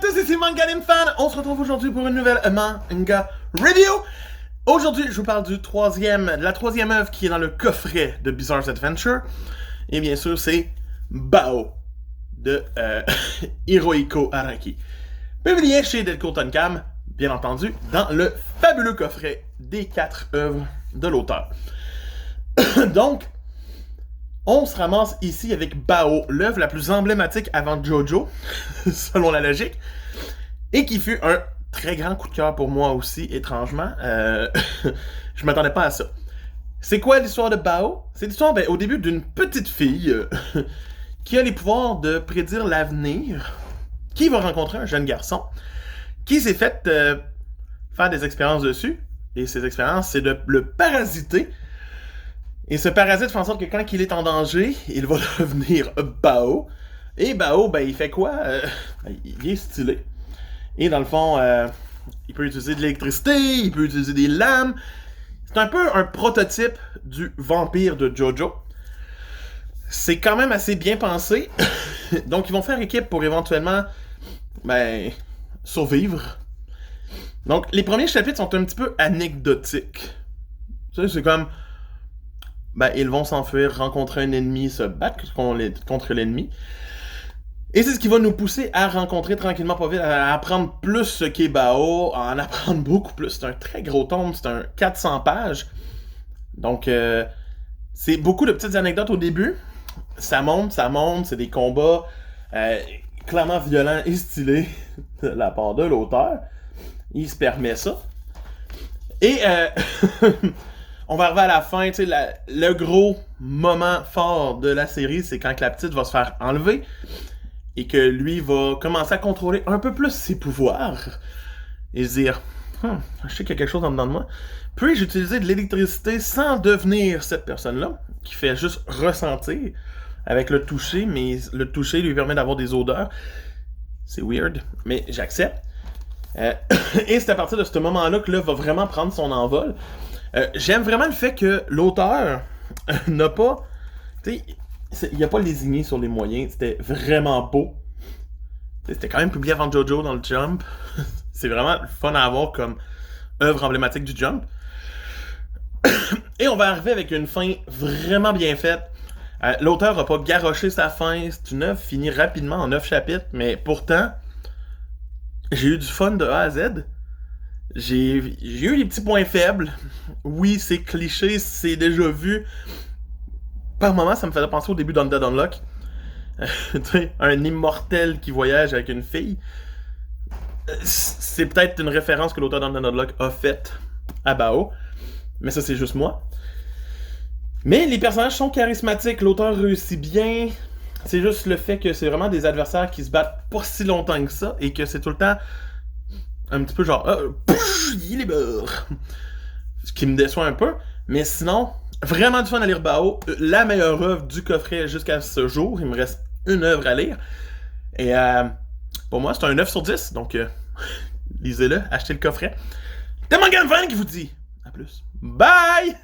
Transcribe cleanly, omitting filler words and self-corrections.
tous, ici Manga Anime Fan. On se retrouve aujourd'hui pour une nouvelle manga review. Aujourd'hui, je vous parle de la troisième œuvre qui est dans le coffret de Bizarre's Adventure. Et bien sûr, c'est Bao de Hirohiko Araki. Publié chez Delco Tonkam, bien entendu, dans le fabuleux coffret des 4 œuvres de l'auteur. Donc, on se ramasse ici avec Bao, l'œuvre la plus emblématique avant Jojo, selon la logique, et qui fut un très grand coup de cœur pour moi aussi, étrangement. Je m'attendais pas à ça. C'est quoi l'histoire de Bao? C'est l'histoire, au début, d'une petite fille qui a les pouvoirs de prédire l'avenir, qui va rencontrer un jeune garçon, qui s'est fait faire des expériences dessus, et ces expériences, c'est de le parasiter. Et ce parasite fait en sorte que quand il est en danger, il va devenir Bao. Et Bao, il fait quoi? Il est stylé. Et dans le fond, il peut utiliser de l'électricité, il peut utiliser des lames. C'est un peu un prototype du vampire de Jojo. C'est quand même assez bien pensé. Donc ils vont faire équipe pour éventuellement survivre. Donc les premiers chapitres sont un petit peu anecdotiques. Tu sais, c'est comme... ils vont s'enfuir, rencontrer un ennemi, se battre contre l'ennemi. Et c'est ce qui va nous pousser à rencontrer tranquillement pas vite, à apprendre plus ce qu'est Bao, à en apprendre beaucoup plus. C'est un très gros tome, c'est un 400 pages. Donc, c'est beaucoup de petites anecdotes au début. Ça monte, c'est des combats clairement violents et stylés de la part de l'auteur. Il se permet ça. Et... on va arriver à la fin, tu sais, le gros moment fort de la série, c'est quand la petite va se faire enlever et que lui va commencer à contrôler un peu plus ses pouvoirs et se dire je sais qu'il y a quelque chose en dedans de moi. Puis-je utiliser de l'électricité sans devenir cette personne-là, qui fait juste ressentir avec le toucher, mais le toucher lui permet d'avoir des odeurs. C'est weird, mais j'accepte. Et c'est à partir de ce moment-là que là va vraiment prendre son envol. J'aime vraiment le fait que l'auteur n'a pas... Tu sais, il n'a pas lésigné sur les moyens. C'était vraiment beau. T'sais, c'était quand même publié avant Jojo dans le Jump. C'est vraiment fun à avoir comme œuvre emblématique du Jump. Et on va arriver avec une fin vraiment bien faite. L'auteur n'a pas garoché sa fin. C'est une œuvre finie rapidement en 9 chapitres. Mais pourtant, j'ai eu du fun de A à Z. J'ai eu des petits points faibles. Oui, c'est cliché, c'est déjà vu. Par moments, ça me faisait penser au début d'Undead Unlock. Tu sais, un immortel qui voyage avec une fille. C'est peut-être une référence que l'auteur d'Undead Unlock a faite à Bao. Mais ça, c'est juste moi. Mais les personnages sont charismatiques. L'auteur réussit bien. C'est juste le fait que c'est vraiment des adversaires qui se battent pas si longtemps que ça. Et que c'est tout le temps... un petit peu genre, il est beurre. Ce qui me déçoit un peu. Mais sinon, vraiment du fun à lire Bao. La meilleure œuvre du coffret jusqu'à ce jour. Il me reste une œuvre à lire. Et pour moi, c'est un 9 sur 10. Donc, lisez-le, achetez le coffret. C'est Manga Anime Fan qui vous dit à plus. Bye!